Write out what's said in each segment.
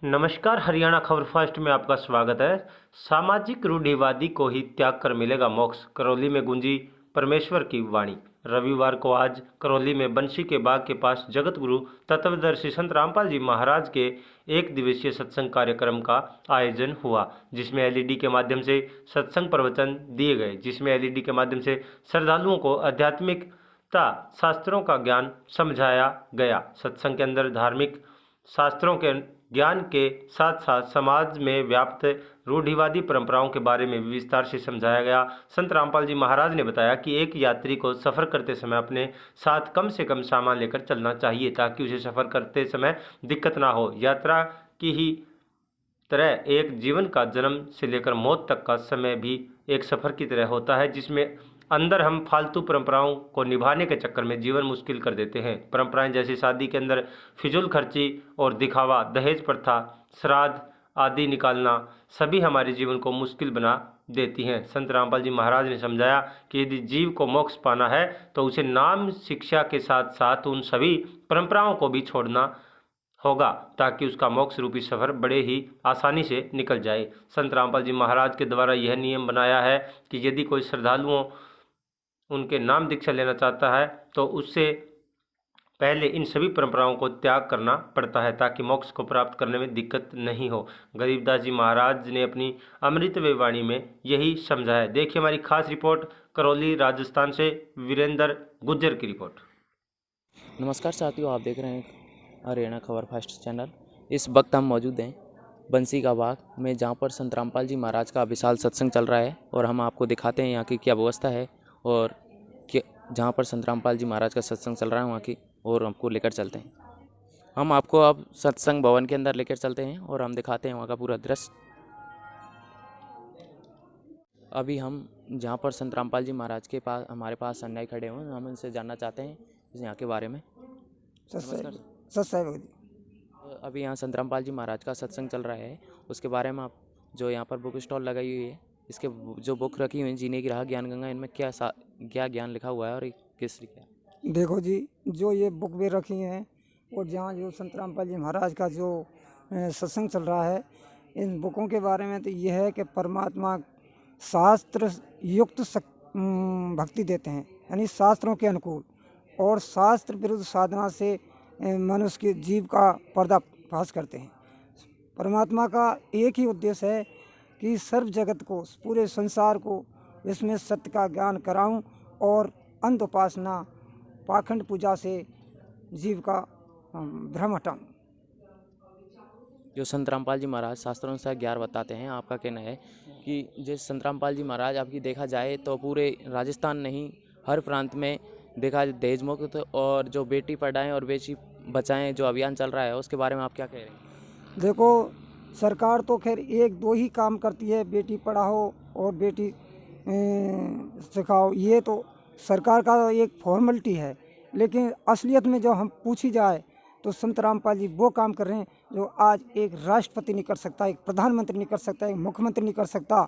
नमस्कार, हरियाणा खबर फर्स्ट में आपका स्वागत है। सामाजिक रूढ़िवादी को ही त्याग कर मिलेगा मोक्ष, करौली में गूंजी परमेश्वर की वाणी। रविवार को आज करौली में बंसी के बाग के पास जगत गुरु तत्वदर्शी संत रामपाल जी महाराज के एक दिवसीय सत्संग कार्यक्रम का आयोजन हुआ, जिसमें एलईडी के माध्यम से सत्संग प्रवचन दिए गए, जिसमें एलईडी के माध्यम से श्रद्धालुओं को आध्यात्मिकता शास्त्रों का ज्ञान समझाया गया। सत्संग के अंदर धार्मिक शास्त्रों के ज्ञान के साथ साथ समाज में व्याप्त रूढ़िवादी परंपराओं के बारे में भी विस्तार से समझाया गया। संत रामपाल जी महाराज ने बताया कि एक यात्री को सफ़र करते समय अपने साथ कम से कम सामान लेकर चलना चाहिए, ताकि उसे सफ़र करते समय दिक्कत ना हो। यात्रा की ही तरह एक जीवन का जन्म से लेकर मौत तक का समय भी एक सफ़र की तरह होता है, जिसमें अंदर हम फालतू परंपराओं को निभाने के चक्कर में जीवन मुश्किल कर देते हैं। परंपराएं जैसे शादी के अंदर फिजूल खर्ची और दिखावा, दहेज प्रथा, श्राद्ध आदि निकालना सभी हमारे जीवन को मुश्किल बना देती हैं। संत रामपाल जी महाराज ने समझाया कि यदि जीव को मोक्ष पाना है तो उसे नाम शिक्षा के साथ साथ उन सभी परंपराओं को भी छोड़ना होगा, ताकि उसका मोक्ष रूपी सफ़र बड़े ही आसानी से निकल जाए। संत रामपाल जी महाराज के द्वारा यह नियम बनाया है कि यदि कोई श्रद्धालुओं उनके नाम दीक्षा लेना चाहता है तो उससे पहले इन सभी परंपराओं को त्याग करना पड़ता है, ताकि मोक्ष को प्राप्त करने में दिक्कत नहीं हो। गरीबदास जी महाराज ने अपनी अमृतमय वाणी में यही समझाया। देखिए हमारी खास रिपोर्ट करौली राजस्थान से वीरेंद्र गुज्जर की रिपोर्ट। नमस्कार साथियों, आप देख रहे हैं हरियाणा खबर फर्स्ट चैनल। इस वक्त हम मौजूद हैं बंसी का बाग में, जहां पर संत रामपाल जी महाराज का विशाल सत्संग चल रहा है और हम आपको दिखाते हैं यहाँ की क्या व्यवस्था है और जहां पर संत रामपाल जी महाराज का सत्संग चल रहा है वहाँ की, और हमको लेकर चलते हैं। हम आपको अब सत्संग भवन के अंदर लेकर चलते हैं और हम दिखाते हैं वहाँ का पूरा दृश्य। अभी हम जहाँ पर संत रामपाल जी महाराज के पास हमारे पास अन्यायी खड़े हुए हैं, हम उनसे जानना चाहते हैं यहाँ के बारे में। सत्संग अभी यहाँ संत रामपाल जी महाराज का सत्संग चल रहा है, उसके बारे में आप जो यहाँ पर बुक स्टॉल लगाई हुई है, इसके जो बुक रखी हुई है जीने की राह ज्ञान गंगा, इनमें क्या ज्ञान लिखा हुआ है और किस क्या? देखो जी, जो ये बुक भी रखी हैं और जहाँ जो संत रामपाल जी महाराज का जो सत्संग चल रहा है, इन बुकों के बारे में तो ये है कि परमात्मा शास्त्र युक्त भक्ति देते हैं, यानी शास्त्रों के अनुकूल, और शास्त्र विरुद्ध साधना से मनुष्य के जीव का पर्दाफाश करते हैं। परमात्मा का एक ही उद्देश्य है कि सर्व जगत को, पूरे संसार को इसमें सत्य का ज्ञान कराऊं और अंध उपासना पाखंड पूजा से जीव का भ्रम हटाऊं। जो संत रामपाल जी महाराज शास्त्रों से ज्ञान बताते हैं, आपका कहना है कि जिस संत रामपाल जी महाराज आपकी देखा जाए तो पूरे राजस्थान नहीं हर प्रांत में देखा दहेज मुक्त और जो बेटी पढ़ाएं और बेटी बचाएं जो अभियान चल रहा है, उसके बारे में आप क्या कह रहे हैं? देखो, सरकार तो खैर एक दो ही काम करती है, बेटी पढ़ाओ और बेटी सिखाओ, ये तो सरकार का एक फॉर्मेलिटी है, लेकिन असलियत में जो हम पूछी जाए तो संत रामपाल जी वो काम कर रहे हैं जो आज एक राष्ट्रपति नहीं कर सकता, एक प्रधानमंत्री नहीं कर सकता, एक मुख्यमंत्री नहीं कर सकता,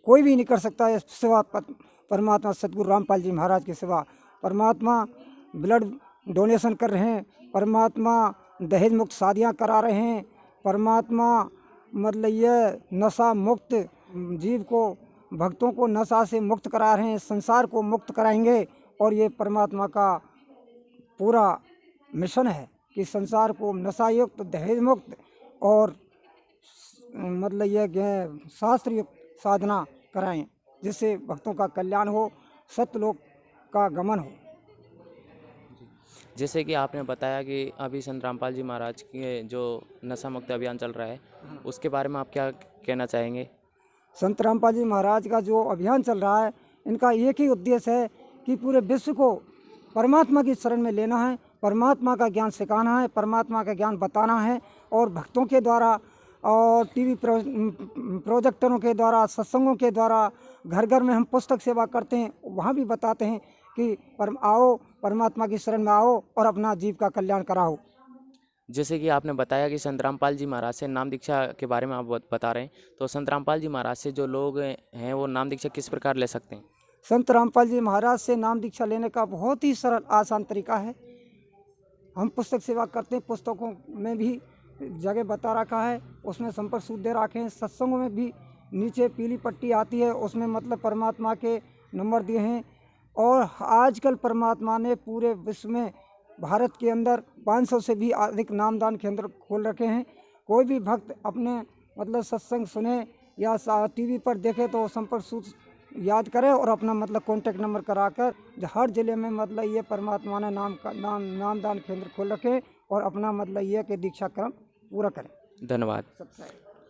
कोई भी नहीं कर सकता है सिवा परमात्मा सतगुरु रामपाल जी महाराज के सिवा। परमात्मा ब्लड डोनेशन कर रहे हैं, परमात्मा दहेज मुक्त शादियाँ करा रहे हैं, परमात्मा मतलब ये नशा मुक्त जीव को, भक्तों को नशा से मुक्त करा रहे हैं, संसार को मुक्त कराएंगे। और ये परमात्मा का पूरा मिशन है कि संसार को नशा युक्त, दहेज मुक्त और मतलब ये शास्त्र युक्त साधना कराएं, जिससे भक्तों का कल्याण हो, सत्यलोक का गमन हो। जैसे कि आपने बताया कि अभी संत रामपाल जी महाराज के जो नशा मुक्त अभियान चल रहा है, उसके बारे में आप क्या कहना चाहेंगे? संत रामपाल जी महाराज का जो अभियान चल रहा है, इनका एक ही उद्देश्य है कि पूरे विश्व को परमात्मा की शरण में लेना है, परमात्मा का ज्ञान सिखाना है, परमात्मा का ज्ञान बताना है, और भक्तों के द्वारा और टीवी प्रोजेक्टरों के द्वारा, सत्संगों के द्वारा, घर घर में हम पुस्तक सेवा करते हैं, वहाँ भी बताते हैं कि आओ परमात्मा की शरण में आओ और अपना जीव का कल्याण कराओ। जैसे कि आपने बताया कि संत रामपाल जी महाराज से नाम दीक्षा के बारे में आप बता रहे हैं, तो संत रामपाल जी महाराज से जो लोग हैं वो नाम दीक्षा किस प्रकार ले सकते हैं? संत रामपाल जी महाराज से नाम दीक्षा लेने का बहुत ही सरल आसान तरीका है। हम पुस्तक सेवा करते हैं, पुस्तकों में भी जगह बता रखा है, उसमें संपर्क सूत्र दे रखे हैं। सत्संगों में भी नीचे पीली पट्टी आती है, उसमें मतलब परमात्मा के नंबर दिए हैं। और आजकल परमात्मा ने पूरे विश्व में भारत के अंदर 500 से भी अधिक नामदान केंद्र खोल रखे हैं। कोई भी भक्त अपने मतलब सत्संग सुने या टीवी पर देखे तो संपर्क सूत्र याद करे और अपना मतलब कॉन्टैक्ट नंबर कराकर हर जिले में मतलब ये परमात्मा ने नामदान केंद्र खोल रखे और अपना मतलब ये कि दीक्षा क्रम पूरा करें। धन्यवाद। सबसे